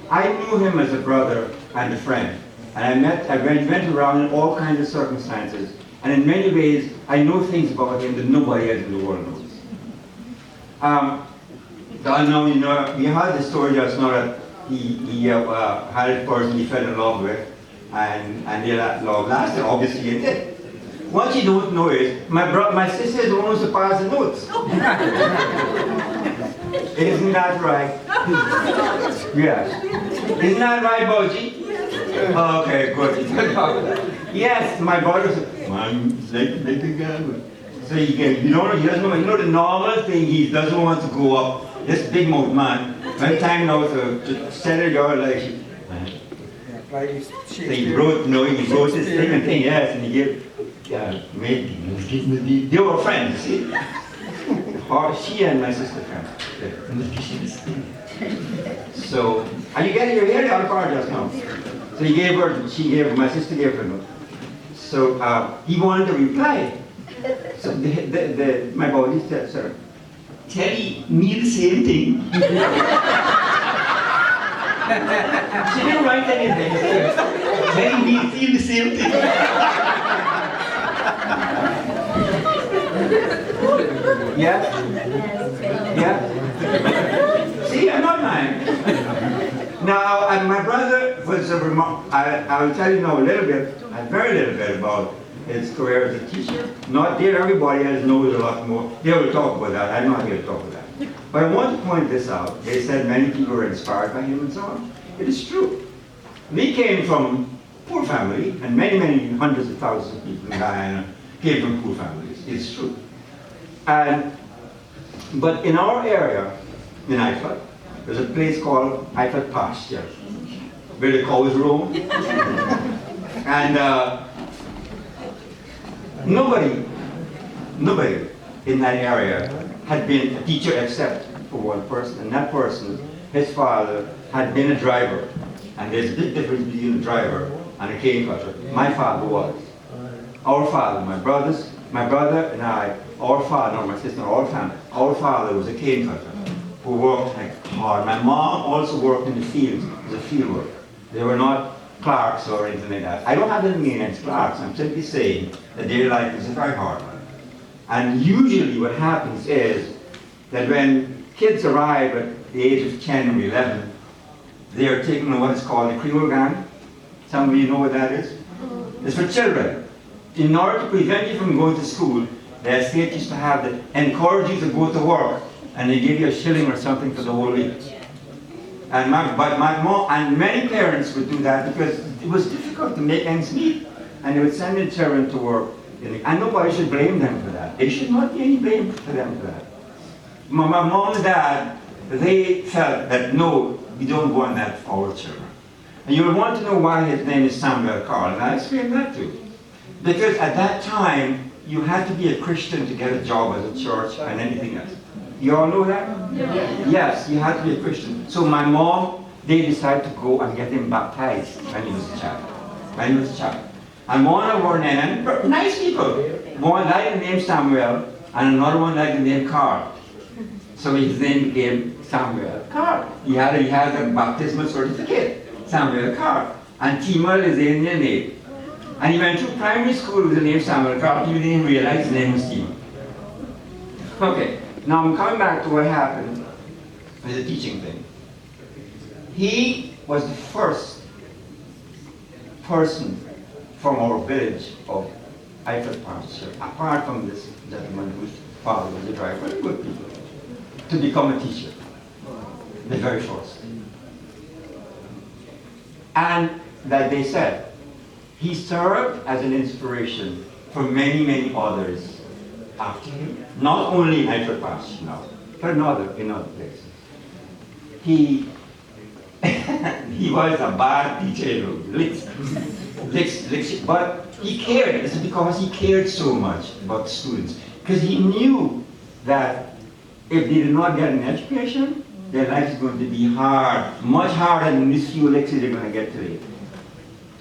I knew him as a brother and a friend. And I went around in all kinds of circumstances. And in many ways, I know things about him that nobody else in the world knows. Now, you know, we heard the story just now that he had a person he fell in love with, and their love lasted, obviously it did. What you don't know is, my sister is the one who's to pass the notes. Isn't that right? Yes. Isn't that right, Boji? Okay, good. Yes, my brother said, man, like a girl. So he doesn't know, you know the normal thing, he doesn't want to go up, this big mouth man, when time now to settle your life. So he wrote his thing and thing, yes, and he gave, they were friends, see? She and my sister friends. So, and you get your hair on car just now. So my sister gave her a note. So he wanted to reply. So my body said, sir, tell me the same thing. She didn't write anything. Tell me the same thing. Yeah? Yeah? See, I'm not lying. Now, and my brother was I will tell you now a very little bit about his career as a teacher. Not there, everybody else knows a lot more. They will talk about that. I'm not here to talk about that. But I want to point this out. They said many people were inspired by him and so on. It is true. We came from poor family, and many, many hundreds of thousands of people in Guyana came from poor families. It's true. But in our area, in Ifat, there's a place called Ifat Pasture, where the cows roam. And nobody in that area had been a teacher except for one person, and that person, his father, had been a driver. And there's a big difference between a driver and a cane cutter. My father was. Our father, my brother and I, our father, or my sister, our family, our father was a cane cutter who worked hard. My mom also worked in the fields as a field worker. They were not clerks or anything like that. I don't have anything against clerks. I'm simply saying that their life is a very hard one. And usually what happens is that when kids arrive at the age of 10 or 11, they are taken on what is called the Creole gang. Some of you know what that is? It's for children. In order to prevent you from going to school, the state used to have to encourage you to go to work, and they give you a shilling or something for the whole week. And my mom and many parents would do that because it was difficult to make ends meet, and they would send their children to work. And nobody should blame them for that. There should not be any blame for them for that. My mom and dad, they felt that no, we don't want that for our children. And you will want to know why his name is Samuel Carl, and I'll explain that too. Because at that time, you had to be a Christian to get a job as a church and anything else. You all know that? Yeah. Yes, you had to be a Christian. So my mom, they decided to go and get him baptized when he was a child. And one of our men, nice people, one liked the name Samuel, and another one liked the name Carl. So his name became Samuel Carl. He had a baptismal certificate, Samuel Carl. And Timur is the Indian name. And he went to primary school with the name Samuel Carl. He didn't realize his name was Timur. Okay, now I'm coming back to what happened with the teaching thing. He was the first person from our village of Ifat Pasture, apart from this gentleman whose father was a driver, very good people, to become a teacher. The very first. And that they said, he served as an inspiration for many, many others after him. Not only in Ifat Pasture now, but in other places. He was a bad teacher, but he cared. It's because he cared so much about the students. Because he knew that if they did not get an education, their life is going to be hard, much harder than these few lectures they're going to get today.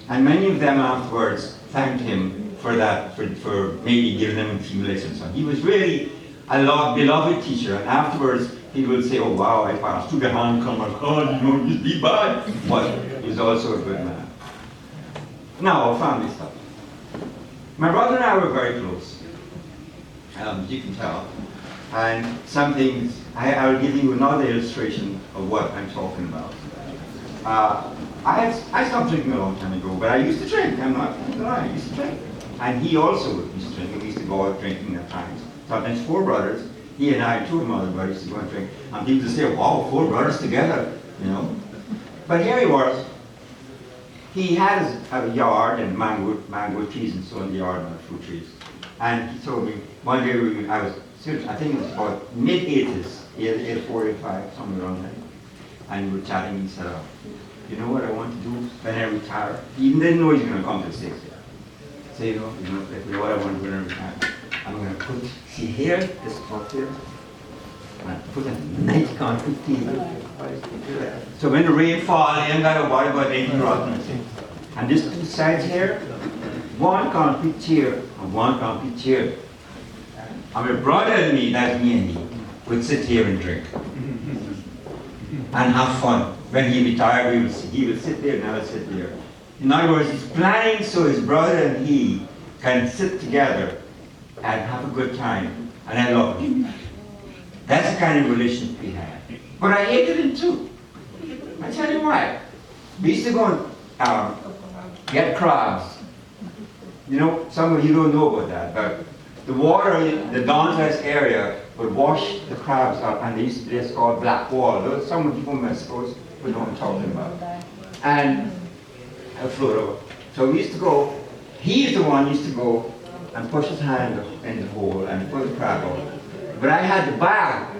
And many of them afterwards thanked him for that, for maybe giving them a few lessons. He was really a beloved teacher, and afterwards He will say, oh wow, I passed through the hand, come on, God, you know, he's be bad. But he's also a good man. Now, family stuff. My brother and I were very close. You can tell. And some things, I'll give you another illustration of what I'm talking about. I stopped drinking a long time ago, but I used to drink. I'm not lying, I used to drink. And he also used to drink. We used to go out drinking at times. Sometimes 4 brothers. He and I and 2 of my other brothers used to go and drink. And people would say, wow, 4 brothers together, you know. But here he was. He had a yard and mango trees and so in the yard and the fruit trees. And he told me, one day I think it was about mid-80s, 84, 85, somewhere around there. And we were chatting, he said, you know what I want to do when I retire? He didn't know he was going to come to the States yet. So you know what I want to do when I retire? I'm going to put, see here, this spot here, and put a nice concrete table. So when the rain falls, I ain't got to worry about anything rotten. And this 2 sides here, 1 concrete chair and 1 concrete chair. And my brother and me, that's me and he, would sit here and drink. And have fun. When he retired, he would sit there and I would sit there. In other words, he's planning so his brother and he can sit together and have a good time. And I love him. That's the kind of relationship we had. But I hated him too. I tell you why. We used to go and get crabs. You know, some of you don't know about that, but the water in the Doncaster area would wash the crabs up, and they used to be this called black wall. Some of you I suppose would know what I'm talking about. And I float over. So we used to go, he's the one who used to go and push his hand in the hole and pull the crab out. But I had the bag,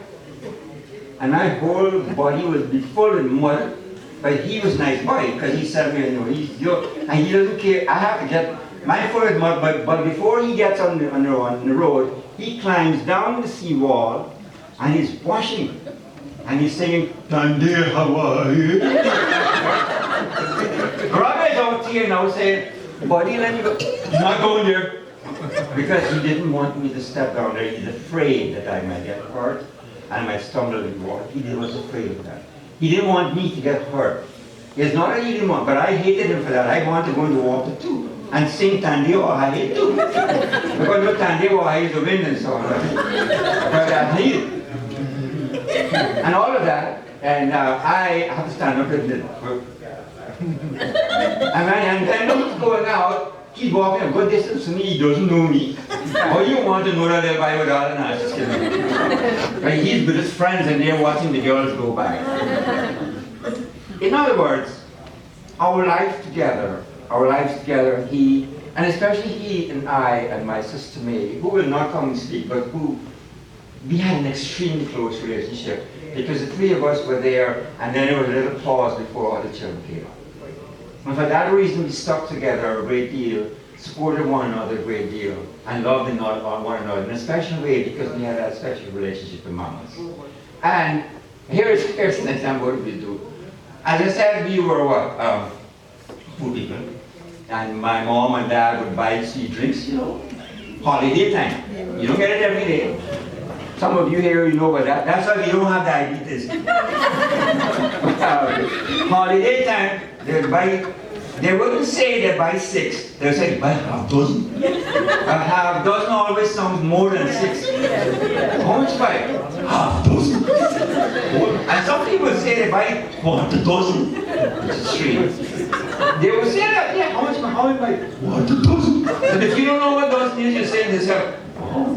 and my whole body would be full of mud. But he was a nice boy, because he said, you know, he's young, and he doesn't care. I have to get my full of mud, but before he gets on the road, he climbs down the seawall, and he's washing, and he's singing, Tandy, how are you? Robert is out here now saying, buddy, let me go. He's not going there. Because he didn't want me to step down there. He's afraid that I might get hurt and I might stumble in the water. He was afraid of that. He didn't want me to get hurt. It's not that he didn't want, but I hated him for that. I wanted to go in the water too and sing Tandy or I hate too. Because with Tandy or I is the wind and so on. But I hate it. And all of that, and I have to stand up and and then he's going out. He's walking a good distance from me, he doesn't know me. Or you want to know that they'll buy with all the nice. But he's with his friends and they're watching the girls go by. In other words, our lives together, he, and especially he and I and my sister May, who will not come and speak, but who, we had an extremely close relationship because the 3 of us were there and then there was a little pause before all the children came up. And for that reason, we stuck together a great deal, supported one another a great deal, and loved one another in a special way because we had a special relationship among us. And here's an example of what we do. As I said, we were what? 2 people. And my mom and dad would buy sweet drinks, you know, holiday time. You don't get it every day. Some of you here, you know about that. That's why we don't have diabetes. Holiday time, they wouldn't say they buy 6. They would say buy half dozen. A half dozen always sounds more than 6. How much buy? Half dozen. And some people say they buy quarter dozen, which is strange. They will say that, yeah, how much buy? Quarter dozen. But if you don't know what dozen is, you say this, oh,